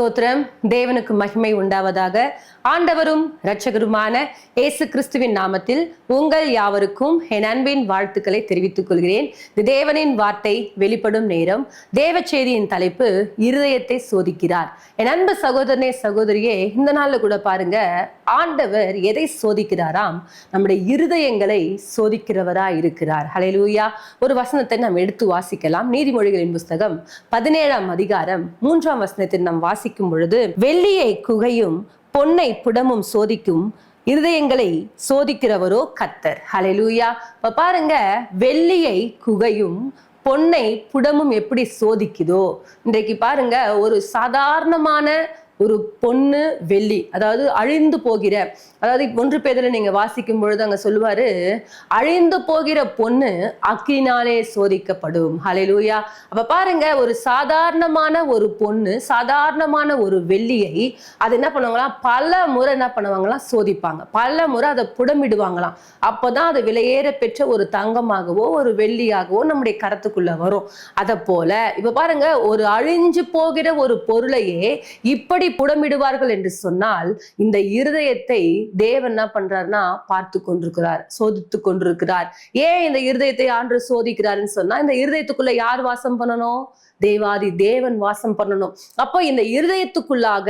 ஸ்தோத்திரம். தேவனுக்கு மகிமை உண்டாவதாக. ஆண்டவரும் இரட்சகருமான இயேசு கிறிஸ்துவின் நாமத்தில் உங்கள் யாவருக்கும் என் அன்பின் வாழ்த்துக்களை தெரிவித்துக் கொள்கிறேன். இது தேவனின் வார்த்தை வெளிப்படும் நேரம். தேவ செய்தியின் தலைப்பு இருதயத்தை சோதிக்கிறார். என் அன்பு சகோதரனே சகோதரியே, இந்த நாள்ல கூட பாருங்க, ஆண்டவர் எதை சோதிக்கிறாராம்? நம்முடைய இருதயங்களை சோதிக்கிறவரா இருக்கிறார். ஹல்லேலூயா. ஒரு வசனத்தை நாம் எடுத்து வாசிக்கலாம். நீதிமொழிகளின் புஸ்தகம் 17ஆம் அதிகாரம் 3ஆம் வசனத்தை நாம் வாசிக்கும் பொழுது, வெள்ளியை குகையும் பொன்னை புடமும் சோதிக்கும், இருதயங்களை சோதிக்கிறவரோ கர்த்தர். ஹல்லேலூயா. இப்ப பாருங்க, வெள்ளியை குகையும் பொன்னை புடமும் எப்படி சோதிக்குதோ, இன்றைக்கு பாருங்க, ஒரு சாதாரணமான ஒரு பொண்ணு வெள்ளி, அதாவது அழிந்து போகிற, அதாவது 1 பேதுருல நீங்க வாசிக்கும் பொழுது அங்க சொல்லுவாரு, அழிந்து போகிற பொண்ணு அக்கினாலே சோதிக்கப்படும். ஹல்லேலூயா. அப்ப பாருங்க, ஒரு சாதாரணமான ஒரு பொண்ணு, சாதாரணமான ஒரு வெள்ளியை அது என்ன பண்ணுவாங்களாம், பல முறை என்ன பண்ணுவாங்களாம், சோதிப்பாங்க. பல முறை அதை புடமிடுவாங்களாம். அப்போதான் அது விலையேற பெற்ற ஒரு தங்கமாகவோ ஒரு வெள்ளியாகவோ நம்முடைய கரத்துக்குள்ள வரும். அதை போல இப்ப பாருங்க, ஒரு அழிஞ்சு போகிற ஒரு பொருளையே இப்படி புடமிடுவார்கள் என்று சொன்னால், இந்த இருதயத்தை தேவன் என்ன பண்றாருன்னா பார்த்து கொண்டிருக்கிறார், சோதித்து கொண்டிருக்கிறார். ஏன் இந்த இருதயத்தை ஆண்டு சோதிக்கிறாருன்னு சொன்னா, இந்த இருதயத்துக்குள்ள யார் வாசம் பண்ணணும்? தேவாதி தேவன் வாசம் பண்ணணும். அப்போ இந்த இருதயத்துக்குள்ளாக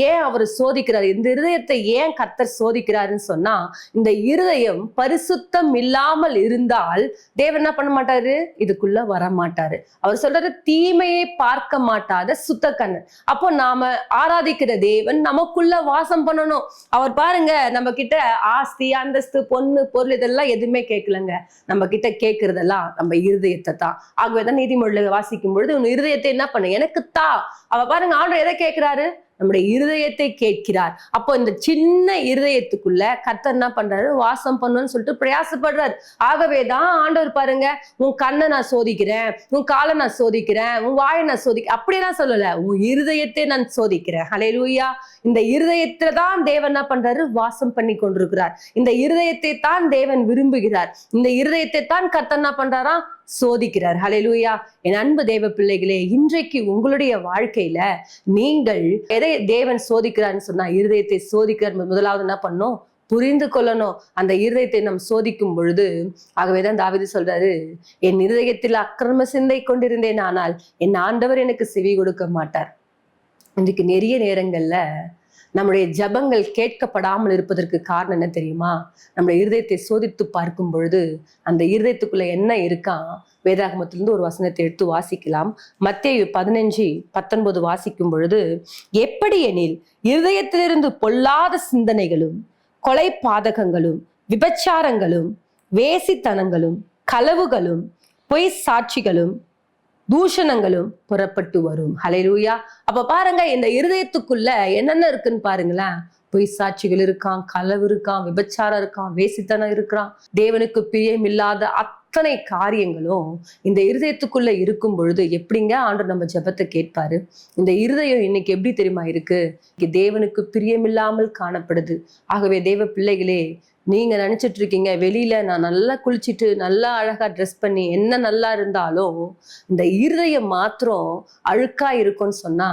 ஏன் அவர் சோதிக்கிறார்? இந்த இருதயத்தை ஏன் கர்த்தர் சோதிக்கிறாருன்னு சொன்னா, இந்த இருதயம் பரிசுத்தம் இல்லாமல் இருந்தால் தேவன் என்ன பண்ண மாட்டாரு? இதுக்குள்ள வர மாட்டாரு. அவர் சொல்றாரு, தீமையை பார்க்க மாட்டாத சுத்த கண்ணு. அப்போ நாம ஆராதிக்கிற தேவன் நமக்குள்ள வாசம் பண்ணணும். அவர் பாருங்க, நம்ம கிட்ட ஆஸ்தி, அந்தஸ்து, பொண்ணு, பொருள் இதெல்லாம் எதுவுமே கேட்கலங்க. நம்ம கிட்ட கேட்கறதெல்லாம் நம்ம இருதயத்தை தான். ஆகவேதான் நீதிமொழிகளை வாசிக்கும் பொழுது, உன் இருதயத்தை என்ன பண்ணு, எனக்கு தா. அவ பாருங்க, ஆண்டவர் எதை கேட்கிறாரு? நம்முடைய இருதயத்தை கேட்கிறார். அப்போ இந்த சின்ன இருதயத்துக்குள்ள கர்த்தர் என்ன பண்றாரு? வாசம் பண்ணணும்னு சொல்லிட்டு பிரயாசப்படுறாரு. ஆகவேதான் ஆண்டவர் பாருங்க, உன் கண்ணை நான் சோதிக்கிறேன், உன் காலை நான் சோதிக்கிறேன், உன் வாயை நான் சோதிக்கிறேன், அப்படியெல்லாம் சொல்லல, உன் இருதயத்தை நான் சோதிக்கிறேன். ஹல்லேலூயா. இந்த இருதயத்துல தான் தேவன் என்ன பண்றாரு? வாசம் பண்ணி கொண்டிருக்கிறார். இந்த இருதயத்தை தான் தேவன் விரும்புகிறார். இந்த இருதயத்தை தான் கர்த்தர் என்ன பண்றாரா? சோதிக்கிறார். ஹல்லேலூயா. என் அன்பு தேவ பிள்ளைகளே, இன்றைக்கு உங்களுடைய வாழ்க்கையில நீங்கள் எதை தேவன் சோதிக்கிறார்னு சொன்னா, இருதயத்தை சோதிக்கிறார். முதலாவது என்ன பண்ணணும்? புரிந்து கொள்ளணும். அந்த இருதயத்தை நாம் சோதிக்கும் பொழுது, ஆகவேதான் தாவீது சொல்றாரு, என் இருதயத்தில் அக்கிரம சிந்தை கொண்டிருந்தேன், ஆனால் என் ஆண்டவர் எனக்கு செவி கொடுக்க மாட்டார். இன்றைக்கு நிறைய நேரங்கள்ல நம்முடைய ஜபங்கள் கேட்கப்படாமல் இருப்பதற்கு காரணம் என்ன தெரியுமா? நம்முடைய இருதயத்தை சோதித்து பார்க்கும் பொழுது அந்த இருதயத்துக்குள்ள என்ன இருக்கான்? வேதாகமத்திலிருந்து ஒரு வசனத்தை எடுத்து வாசிக்கலாம். மத்தேயு 15:19 வாசிக்கும் பொழுது, எப்படி எனில் இருதயத்திலிருந்து பொல்லாத சிந்தனைகளும், கொலை பாதகங்களும், விபச்சாரங்களும், வேசித்தனங்களும், களவுகளும், பொய் சாட்சிகளும், தூஷணங்களும் புறப்பட்டு வரும். ஹல்லேலூயா. அப்ப பாருங்க, இந்த இருதயத்துக்குள்ள என்னென்ன இருக்குன்னு பாருங்களேன். பொய் சாட்சிகள் இருக்கான், களவு இருக்கான், விபச்சாரம் இருக்கான், வேசித்தனம் இருக்கிறான். தேவனுக்கு பிரியமில்லாத அத்தனை காரியங்களும் இந்த இருதயத்துக்குள்ள இருக்கும் பொழுது எப்படிங்க ஆண்டவர் நம்ம ஜெபத்தை கேட்பாரு? இந்த இருதயம் இன்னைக்கு எப்படி தெரியுமா இருக்கு? தேவனுக்கு பிரியமில்லாமல் காணப்படுது. ஆகவே தேவ பிள்ளைகளே, நீங்க நினைச்சிட்டு இருக்கீங்க, வெளியில நான் நல்லா குளிச்சுட்டு நல்லா அழகா ட்ரெஸ் பண்ணி என்ன நல்லா இருந்தாலும் இந்த இருதயம் மாத்திரம் அழுக்கா இருக்கும்னு சொன்னா,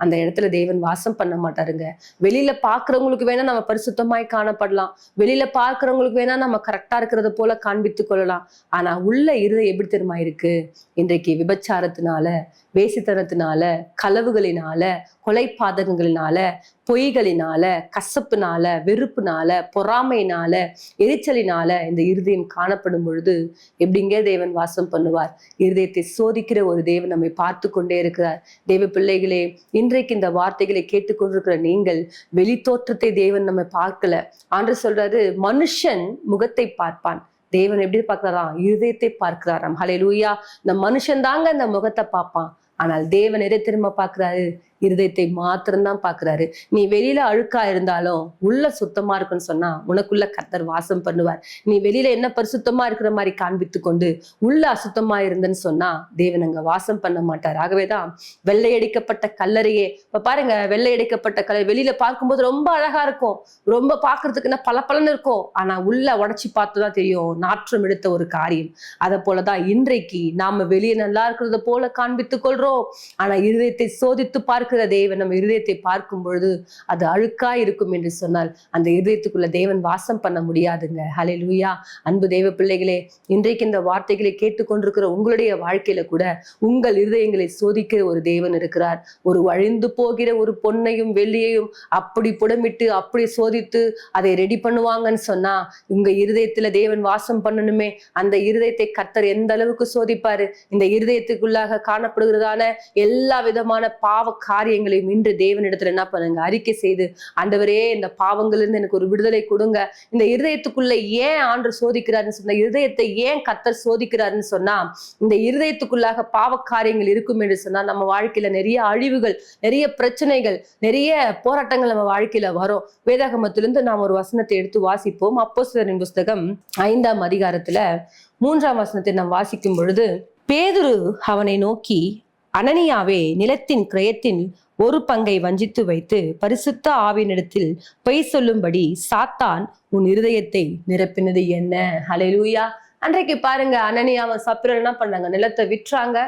அந்த இடத்துல தேவன் வாசம் பண்ண மாட்டாருங்க. வெளியில பாக்குறவங்களுக்கு வேணா நம்ம பரிசுத்தமாய் காணப்படலாம், வெளியில பாக்குறவங்களுக்கு வேணா நம்ம கரெக்டா இருக்கிறத போல காண்பித்து கொள்ளலாம். ஆனா உள்ள இருதயம் எப்படி தெரியுமா இருக்கு? இன்றைக்கு விபச்சாரத்தினால, வேசித்தனத்தினால, களவுகளினால, கொலை பாதகங்களினால, பொய்களினால, கசப்புனால, வெறுப்புனால, பொறாமையினால, எரிச்சலினால இந்த இருதயம் காணப்படும் பொழுது எப்படிங்க தேவன் வாசம் பண்ணுவார்? இருதயத்தை சோதிக்கிற ஒரு தேவன் நம்மை பார்த்து கொண்டே இருக்கிறார். தேவ பிள்ளைகளே, இன்றைக்கு இந்த வார்த்தைகளை கேட்டுக்கொண்டிருக்கிற நீங்கள், வெளி தோற்றத்தை தேவன் நம்ம பார்க்கல. ஆண்டவர் சொல்றாரு, மனுஷன் முகத்தை பார்ப்பான், தேவன் எப்படி பார்க்கிறாராம்? இருதயத்தை பார்க்கிறாராம். ஹல்லேலூயா. இந்த மனுஷன் தாங்க இந்த முகத்தை பார்ப்பான், ஆனால் தேவன் எதை திரும்ப பார்க்கிறாரு? இருதயத்தை மாத்திரம்தான் பார்க்கிறாரு. நீ வெளியில அழுக்கா இருந்தாலும் உள்ள சுத்தமா இருக்குன்னு சொன்னா உனக்குள்ள கர்த்தர் வாசம் பண்ணுவார். நீ வெளியில என்ன பரிசுத்தமா இருக்கிற மாதிரி காண்பித்து கொண்டு உள்ள அசுத்தமா இருந்தன்னு சொன்னா தேவன் அங்க வாசம் பண்ண மாட்டார். ஆகவேதான் வெள்ளையடிக்கப்பட்ட கல்லறையே, இப்ப பாருங்க, வெள்ளையடிக்கப்பட்ட கல்லறை வெளியில பார்க்கும்போது ரொம்ப அழகா இருக்கும், ரொம்ப பாக்குறதுக்கு என்ன பளபளன்னு இருக்கும். ஆனா உள்ள உடைச்சு பார்த்துதான் தெரியும் நாற்றம் எடுத்த ஒரு காரியம். அதை போலதான் இன்றைக்கு நாம வெளியே நல்லா இருக்கிறத போல காண்பித்துக் கொள்றோம், ஆனா இருதயத்தை சோதித்து பார்க்க பார்க்கிற தேவன் நம்ம இருதயத்தை பார்க்கும் பொழுது அது அழுக்கா இருக்கும் என்று சொன்னால் அந்த இருதயத்துக்குள்ள தேவன் வாசம் பண்ண முடியாதுங்க. ஹல்லேலூயா. அன்பு தேவ பிள்ளைகளே, இன்றைக்கு இந்த வார்த்தைகளை கேட்டுக்கொண்டிருக்கிற உங்களுடைய வாழ்க்கையில கூட உங்கள் இருதயங்களை சோதிக்கிற ஒரு தேவன் இருக்கிறார். ஒரு அழிந்து போகிற ஒரு பொன்னையும் வெள்ளியையும் அப்படி புடமிட்டு அப்படி சோதித்து அதை ரெடி பண்ணுவாங்கன்னு சொன்னா உங்க இருதயத்துல தேவன் வாசம் பண்ணணுமே. அந்த இருதயத்தை கர்த்தர் எந்த அளவுக்கு சோதிப்பாரு. இந்த இருதயத்துக்குள்ளாக காணப்படுகிறதான எல்லா விதமான பாவ காரியங்களையும் இன்று தேவனிடத்துல என்ன பண்ணுங்க, அறிக்கை செய்து, ஆண்டவரே இந்த பாவங்களிலிருந்து எனக்கு ஒரு விடுதலை கொடுங்க. இந்த இருதயத்துக்குள்ள ஏன் ஆண்டவர் சோதிக்கிறாருன்னு சொன்னா, இருதயத்தை ஏன் கர்த்தர் சோதிக்கிறாருன்னு சொன்னா, இந்த இருதயத்துக்குள்ளாக பாவ காரியங்கள் இருக்கும் என்று சொன்னா நம்ம வாழ்க்கையில நிறைய அழிவுகள், நிறைய பிரச்சனைகள், நிறைய போராட்டங்கள் நம்ம வாழ்க்கையில வரும். வேதாகமத்திலிருந்து நாம் ஒரு வசனத்தை எடுத்து வாசிப்போம். அப்போஸ்தலரின் புஸ்தகம் 5ஆம் அதிகாரத்துல 3ஆம் வசனத்தை நாம் வாசிக்கும் பொழுது, பேதுரு அவனை நோக்கி, அனனியாவே, நிலத்தின் கிரயத்தின் ஒரு பங்கை வஞ்சித்து வைத்து பரிசுத்த ஆவியினிடத்தில் பொய் சொல்லும்படி சாத்தான் உன் இருதயத்தை நிரப்பினது என்ன? ஹல்லேலூயா. அன்றைக்கு பாருங்க, அனனியாவும் சப்பிரரும் என்ன பண்றாங்க, நிலத்தை விற்றாங்க.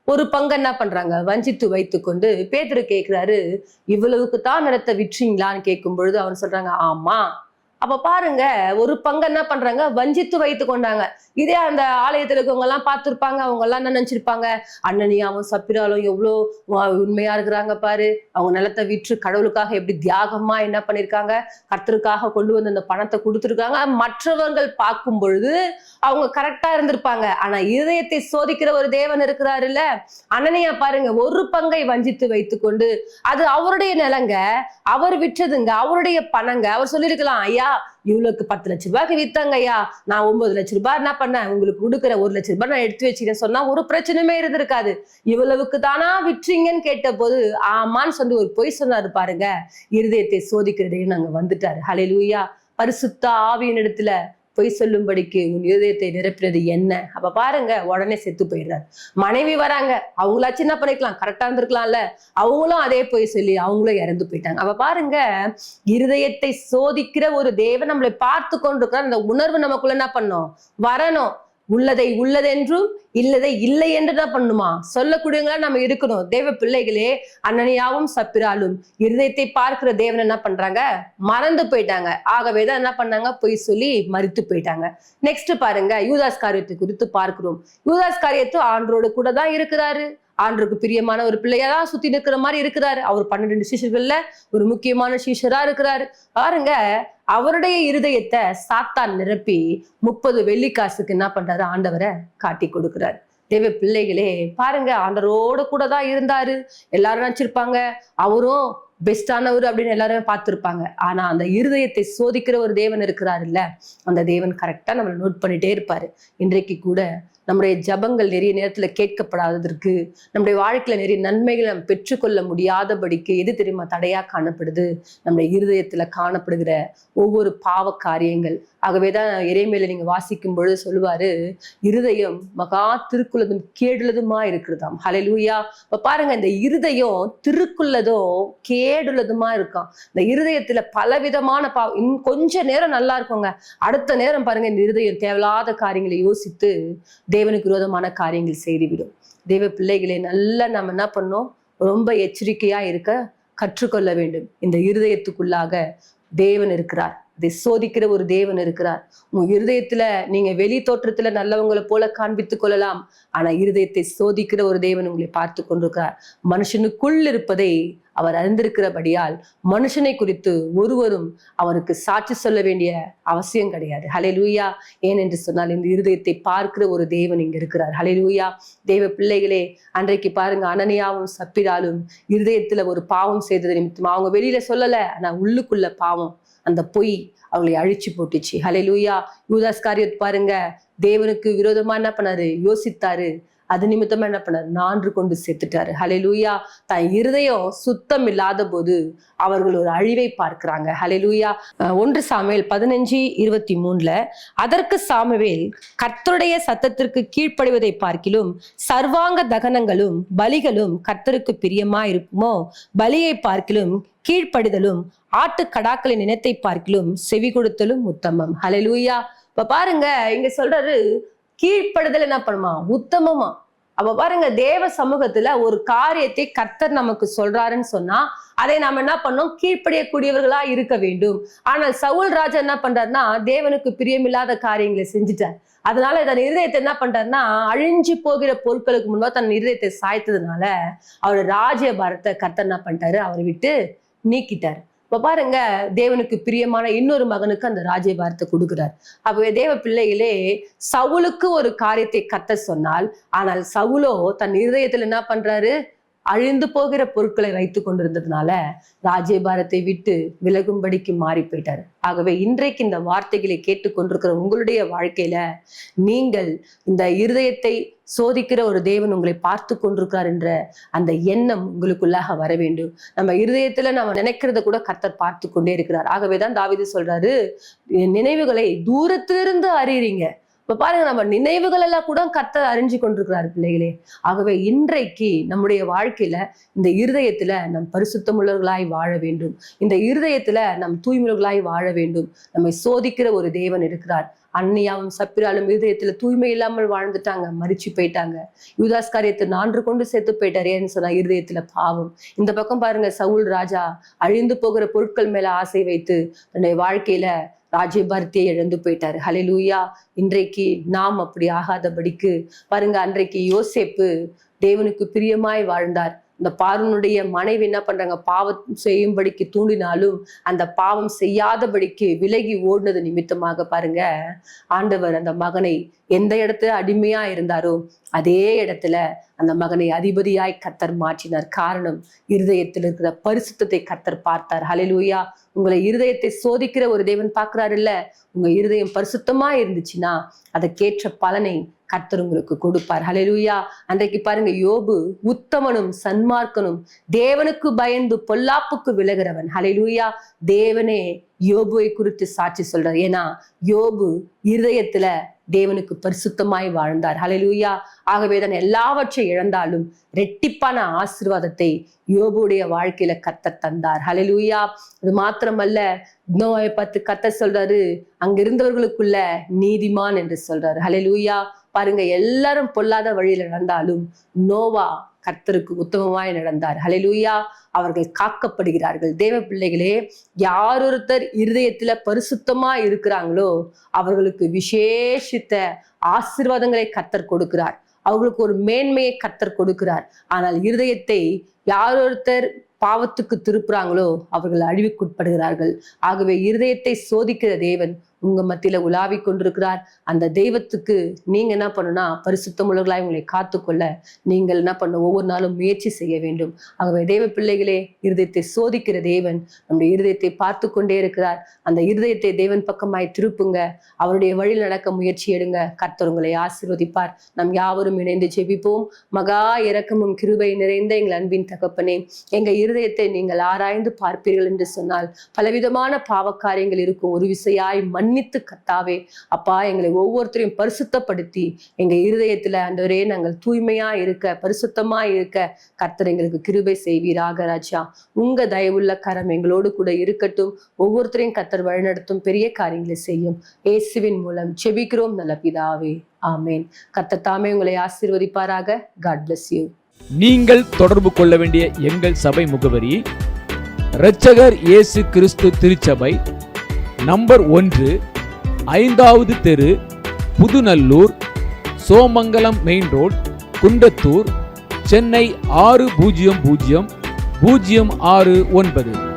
ஒரு பங்கு என்ன பண்றாங்க, வஞ்சித்து வைத்து கொண்டு. பேதுரு கேட்கிறாரு, இவ்வளவுக்கு தான் நிலத்தை விற்றீங்களான்னு கேட்கும் பொழுது அவன் சொல்றாங்க, ஆமா. அப்ப பாருங்க, ஒரு பங்கு என்ன பண்றாங்க, வஞ்சித்து வைத்து கொண்டாங்க. இதே அந்த ஆலயத்துல இருக்கவங்க எல்லாம் பார்த்திருப்பாங்க. அவங்க எல்லாம் என்ன நினைச்சிருப்பாங்க, அனனியாவும் சப்பிராலும் எவ்வளோ உண்மையா இருக்கிறாங்க பாரு, அவங்க நிலத்தை விற்று கடவுளுக்காக எப்படி தியாகமா என்ன பண்ணிருக்காங்க, கர்த்தருக்காக கொண்டு வந்து அந்த பணத்தை கொடுத்துருக்காங்க. மற்றவர்கள் பார்க்கும் பொழுது அவங்க கரெக்டா இருந்திருப்பாங்க. ஆனா இதயத்தை சோதிக்கிற ஒரு தேவன் இருக்கிறாரு இல்ல. அனனியா பாருங்க, ஒரு பங்கை வஞ்சித்து வைத்து கொண்டு, அது அவருடைய நிலங்க, அவர் விற்றதுங்க, அவருடைய பணங்க. அவர் சொல்லியிருக்கலாம், ஐயா இவ்வளவுக்கு 10 லட்சம் ரூபாய்க்கு வித்தாங்க ஐயா, நான் 9 லட்சம் ரூபாய் என்ன பண்ணேன், உங்களுக்கு கொடுக்குற 1 லட்சம் ரூபாய் நான் எடுத்து வச்சுக்கிறேன் சொன்னா ஒரு பிரச்சனையுமே இருந்திருக்காது. இவ்வளவுக்கு தானா விற்றீங்கன்னு கேட்ட போது ஆமான்னு சொல்லி ஒரு பொய் சொன்னாரு பாருங்க. இருதயத்தை சோதிக்கிறதே நாங்க வந்துட்டாரு. ஹல்லேலூயா. பரிசுத்த ஆவியின் இடத்துல பொய் சொல்லும்படிக்கு உன் இருதயத்தை நிரப்பினது என்ன? அப்ப பாருங்க, உடனே செத்து போயிடுறாரு. மனைவி வராங்க, அவங்களாச்சும் என்ன பண்ணிக்கலாம், கரெக்டா இருந்திருக்கலாம்ல. அவங்களும் அதே பொய் சொல்லி அவங்களும் இறந்து போயிட்டாங்க. அப்ப பாருங்க, இருதயத்தை சோதிக்கிற ஒரு தேவன் நம்மளை பார்த்து கொண்டிருக்கிற அந்த உணர்வு நமக்குள்ள என்ன பண்ணும், வரணும். உள்ளதை உள்ளதென்றும் இல்லதை இல்லை என்று தான் பண்ணுமா சொல்லக்கூடியவங்களா நம்ம இருக்கணும். தேவ பிள்ளைகளே, அனனியாவும் சப்பிராலும் இருதயத்தை பார்க்கிற தேவன் என்ன பண்றாங்க, மறந்து போயிட்டாங்க. ஆகவேதான் என்ன பண்ணாங்க, பொய் சொல்லி மரித்து போயிட்டாங்க. நெக்ஸ்ட் பாருங்க, யூதாஸ் காரியத்தை குறித்து பார்க்கிறோம். யூதாஸ் காரியத்து ஆண்டரோடு கூட தான் இருக்கிறாரு. ஆண்டருக்கு பிரியமான ஒரு பிள்ளையாதான் சுத்தி நிற்கிற மாதிரி இருக்கிறாரு. அவர் 12 சீஷர்கள்ல ஒரு முக்கியமான சீஷரா இருக்கிறாரு. பாருங்க, அவருடைய இருதயத்தை சாத்தான் நிரப்பி 30 வெள்ளிக்காசுக்கு என்ன பண்றாரு, ஆண்டவரை காட்டி கொடுக்கிறாரு. தேவ பிள்ளைகளே பாருங்க, ஆண்டரோட கூட தான் இருந்தாரு. எல்லாரும் நினைச்சிருப்பாங்க அவரும் பெஸ்டானவர் அப்படின்னு எல்லாருமே பார்த்திருப்பாங்க. ஆனா அந்த இருதயத்தை சோதிக்கிற ஒரு தேவன் இருக்கிறாரு இல்ல, அந்த தேவன் கரெக்டா நம்மளை நோட் பண்ணிட்டே இருப்பாரு. இன்றைக்கு கூட நம்முடைய ஜபங்கள் நிறைய நேரத்துல கேட்கப்படாததற்கு, நம்முடைய வாழ்க்கையில நிறைய நன்மைகளை நம்ம பெற்றுக்கொள்ள முடியாதபடிக்கு எது தெரியுமா தடையா காணப்படுது, நம்முடைய இருதயத்துல காணப்படுகிற ஒவ்வொரு பாவ காரியங்கள். ஆகவேதான் எரேமியால நீங்க வாசிக்கும் பொழுது சொல்லுவாரு, இருதயம் மகா திருக்குள்ளதும் கேடுள்ளதுமா இருக்கிறதாம். ஹல்லேலூயா. இப்ப பாருங்க, இந்த இருதயம் திருக்குள்ளதும் கேடுள்ளதுமா இருக்காம். இந்த இருதயத்துல பலவிதமான பாவம். கொஞ்ச நேரம் நல்லா இருக்குங்க, அடுத்த நேரம் பாருங்க இந்த இருதயம் தேவையில்லாத காரியங்களை யோசித்து தேவனுக்கு விரோதமான காரியங்கள் செய்துவிடும். தேவ பிள்ளைகளை நல்லா நம்ம என்ன பண்ணோம், ரொம்ப எச்சரிக்கையா இருக்க கற்றுக்கொள்ள வேண்டும். இந்த இருதயத்துக்குள்ளாக தேவன் இருக்கிறார். அதை சோதிக்கிற ஒரு தேவன் இருக்கிறார். உங்க இருதயத்துல நீங்க வெளி தோற்றத்துல நல்லவங்களை போல காண்பித்துக் கொள்ளலாம். ஆனா இருதயத்தை சோதிக்கிற ஒரு தேவன் உங்களை பார்த்து கொண்டிருக்கிறார். மனுஷனுக்குள் இருப்பதை அவர் அறிந்திருக்கிறபடியால் மனுஷனை குறித்து ஒருவரும் அவருக்கு சாட்சி சொல்ல வேண்டிய அவசியம் கிடையாது. ஹல்லேலூயா. ஏனென்று சொன்னால் இந்த இருதயத்தை பார்க்கிற ஒரு தேவன் இங்க இருக்கிறார். ஹல்லேலூயா. தேவ பிள்ளைகளே, அன்றைக்கு பாருங்க, அனனியாவும் சப்பிராலும் இருதயத்துல ஒரு பாவம் செய்தது நிமித்தம் அவங்க வெளியில சொல்லல, ஆனா உள்ளுக்குள்ள பாவம், அந்த பொய் அவங்களை அழிச்சு போட்டுச்சு. ஹல்லேலூயா. யூதாஸ் காரியத்தை பாருங்க, தேவனுக்கு விரோதமா என்ன பண்ணாரு, யோசித்தாரு. அது நிமித்தமா என்ன பண்ணாரு, நான்று கொண்டு செத்துட்டாரு. ஹல்லேலூயா. தன் இருதயம் சுத்தம் இல்லாத போது அவர்கள் ஒரு அழிவை பார்க்கிறாங்க. ஹல்லேலூயா. 1 சாமுவேல் 15:23 அதற்கு சாமுவேல், கர்த்தருடைய சத்தத்திற்கு கீழ்ப்படிவதை பார்க்கிலும் சர்வாங்க தகனங்களும் பலிகளும் கர்த்தருக்கு பிரியமா இருக்குமோ, பலியை பார்க்கிலும் கீழ்ப்படிதலும் ஆட்டு கடாக்களின் இனத்தை பார்க்கிலும் செவி கொடுத்தலும் உத்தமம். ஹல்லேலூயா. இப்ப பாருங்க, இங்க சொல்றாரு, கீழ்ப்படுதல் என்ன பண்ணுமா, உத்தமமா. அப்ப பாருங்க, தேவ சமூகத்துல ஒரு காரியத்தை கர்த்தர் நமக்கு சொல்றாருன்னு சொன்னா அதை நாம என்ன பண்ணோம்? கீழ்ப்படியக்கூடியவர்களா இருக்க வேண்டும். ஆனால் சவுல் ராஜா என்ன பண்றாருன்னா, தேவனுக்கு பிரியமில்லாத காரியங்களை செஞ்சுட்டார். அதனால தன் இருதயத்தை என்ன பண்றாருன்னா, அழிஞ்சு போகிற பொருட்களுக்கு முன்பா தன் இருதயத்தை சாய்த்ததுனால அவரோட ராஜ்யபாரத்தை கர்த்தர் என்ன பண்ணிட்டாரு? அவரை விட்டு நீக்கிட்டாரு. இப்ப பாருங்க, தேவனுக்கு பிரியமான இன்னொரு மகனுக்கு அந்த ராஜ்யபாரத்தை கொடுக்கிறார். அப்ப தேவ பிள்ளைகளே, சவுலுக்கு ஒரு காரியத்தை கர்த்தர் சொன்னால், ஆனால் சவுலோ தன் இருதயத்துல என்ன பண்றாரு? அழிந்து போகிற பொருட்களை வைத்து கொண்டிருந்ததுனால ராஜ்யபாரத்தை விட்டு விலகும்படிக்கு மாறி போயிட்டாரு. ஆகவே இன்றைக்கு இந்த வார்த்தைகளை கேட்டுக்கொண்டிருக்கிற உங்களுடைய வாழ்க்கையில நீங்கள் இந்த இருதயத்தை சோதிக்கிற ஒரு தேவன் உங்களை பார்த்து கொண்டிருக்கிறார் என்ற அந்த எண்ணம் உங்களுக்குள்ளாக வர வேண்டும். நம்ம இருதயத்துல நம்ம நினைக்கிறத கூட கர்த்தர் பார்த்து கொண்டே இருக்கிறார். ஆகவேதான் தாவீது சொல்றாரு, நினைவுகளை தூரத்திலிருந்து அறியறீங்க. இப்ப பாருங்க, நம்ம நினைவுகள் எல்லாம் கூட கர்த்தர் அறிஞ்சு கொண்டிருக்கிறார் பிள்ளைகளே. ஆகவே இன்றைக்கு நம்முடைய வாழ்க்கையில இந்த இருதயத்துல நம் பரிசுத்தமுள்ளவர்களாய் வாழ வேண்டும். இந்த இருதயத்துல நம் தூய்மையுள்ளவர்களாய் வாழ வேண்டும். நம்மை சோதிக்கிற ஒரு தேவன் இருக்கிறார். அன்னியாவும் சப்பிராலும் இருதயத்துல தூய்மை இல்லாமல் வாழ்ந்துட்டாங்க, மரிச்சு போயிட்டாங்க. யூதாஸ் காரியத்தை 4 கொண்டு செத்து போயிட்டாரு. ஏன்னு சொன்னா இருதயத்துல பாவம். இந்த பக்கம் பாருங்க, சவுல் ராஜா அழிந்து போகிற பொருட்கள் மேல ஆசை வைத்து தன்னுடைய வாழ்க்கையில ராஜ்யபாரத்தையே இழந்து போயிட்டாரு. ஹல்லேலூயா. இன்றைக்கு நாம் அப்படி ஆகாதபடிக்கு பாருங்க, அன்றைக்கு யோசேப்பு தேவனுக்கு பிரியமாய் வாழ்ந்தார். இந்த பார்வோனுடைய மனைவி என்ன பண்றாங்க? பாவம் செய்யும்படிக்கு தூண்டினாலும் அந்த பாவம் செய்யாதபடிக்கு விலகி ஓடினது நிமித்தமாக பாருங்க, ஆண்டவர் அந்த மகனை எந்த இடத்துல அடிமையா இருந்தாரோ அதே இடத்துல அந்த மகனை அதிபதியாய் கர்த்தர் மாற்றினார். காரணம், இருதயத்தில் இருக்கிற பரிசுத்தத்தை கர்த்தர் பார்த்தார். ஹல்லேலூயா. உங்களை இருதயத்தை சோதிக்கிற ஒரு தேவன் பார்க்கிறாரு இல்ல? உங்க இருதயம் பரிசுத்தமா இருந்துச்சுன்னா அதற்கேற்ற பலனை கர்த்தர் உங்களுக்கு கொடுப்பார். ஹல்லேலூயா. அன்றைக்கு பாருங்க, யோபு உத்தமனும் சன்மார்க்கனும் தேவனுக்கு பயந்து பொல்லாப்புக்கு விலகிறவன். ஹல்லேலூயா. தேவனே யோபுவை குறித்து சாட்சி சொல்றார். ஏன்னா யோபு இருதயத்துல தேவனுக்கு பரிசுத்தமாய் வாழ்ந்தார். ஹல்லேலூயா. ஆகவேதான் எல்லாவற்றை இழந்தாலும் ரெட்டிப்பான ஆசீர்வாதத்தை யோபுடைய வாழ்க்கையில கர்த்தர் தந்தார். ஹல்லேலூயா. அது மாத்திரமல்ல, நோயை பார்த்து கர்த்தர் சொல்றாரு, அங்க இருந்தவர்களுக்குள்ள நீதிமான் என்று சொல்றாரு. ஹல்லேலூயா. பாருங்க, எல்லாரும் பொல்லாத வழியில நடந்தாலும் நோவா கர்த்தருக்கு உத்தமமாய் நடந்தார். ஹல்லேலூயா. அவர்கள் காக்கப்படுகிறார்கள். தேவ பிள்ளைகளே, யாரொருத்தர் இருதயத்துல பரிசுத்தமா இருக்கிறாங்களோ அவர்களுக்கு விசேஷித்த ஆசீர்வாதங்களை கர்த்தர் கொடுக்கிறார். அவர்களுக்கு ஒரு மேன்மையை கர்த்தர் கொடுக்கிறார். ஆனால் இருதயத்தை யாரொருத்தர் பாவத்துக்கு திருப்புறாங்களோ அவர்கள் அழிவுக்குட்படுகிறார்கள். ஆகவே இருதயத்தை சோதிக்கிற தேவன் உங்க மத்தியில உலாவி கொண்டிருக்கிறார். அந்த தெய்வத்துக்கு நீங்க என்ன பண்ணணும்னா, பரிசுத்தமுள்ளவர்களாய் உங்களை காத்துக்கொள்ள நீங்கள் என்ன பண்ணணும்? ஒவ்வொரு நாளும் முயற்சி செய்ய வேண்டும். ஆகவே தேவ பிள்ளைகளே, இருதயத்தை சோதிக்கிற தேவன் நம்முடைய இருதயத்தை பார்த்து கொண்டே இருக்கிறார். அந்த இருதயத்தை தேவன் பக்கமாய் திருப்புங்க. அவருடைய வழியில் நடக்க முயற்சி எடுங்க. கர்த்தர் உங்களை ஆசீர்வதிப்பார். நம் யாவரும் இணைந்து ஜெபிப்போம். மகா இரக்கமும் கிருபை நிறைந்த எங்கள் அன்பின் தகப்பனே, எங்க இருதயத்தை நீங்கள் ஆராய்ந்து பார்ப்பீர்கள் என்று சொன்னால் பலவிதமான பாவக்காரியங்கள் இருக்கும். ஒரு விசையாய் மன்னித்து கர்த்தாவே அப்பா, எங்களை ஒவ்வொருத்தரையும் பரிசுத்தப்படுத்தி எங்க இருதயத்துல ஆண்டவரே நாங்கள் தூய்மையா இருக்க, பரிசுத்தமா இருக்க கர்த்தர் எங்களுக்கு கிருபை செய்வீராக ராஜா. உங்க தயவுள்ள கரம் எங்களோடு கூட இருக்கட்டும். ஒவ்வொருத்தரையும் கர்த்தர் வழிநடத்தும், பெரிய காரியங்களை செய்யும். இயேசுவின் மூலம் ஜெபிக்கிறோம் நல்ல பிதாவே, ஆமேன். கர்த்தர் தாமே உங்களை ஆசீர்வதிப்பாராக. God bless you. நீங்கள் தொடர்பு கொள்ள வேண்டிய எங்கள் சபை முகவரி: இரட்சகர் இயேசு கிறிஸ்து திருச்சபை, நம்பர் 1, 5வது தெரு, புதுநல்லூர், சோமங்கலம் மெயின் ரோட், குண்டத்தூர், சென்னை 600069.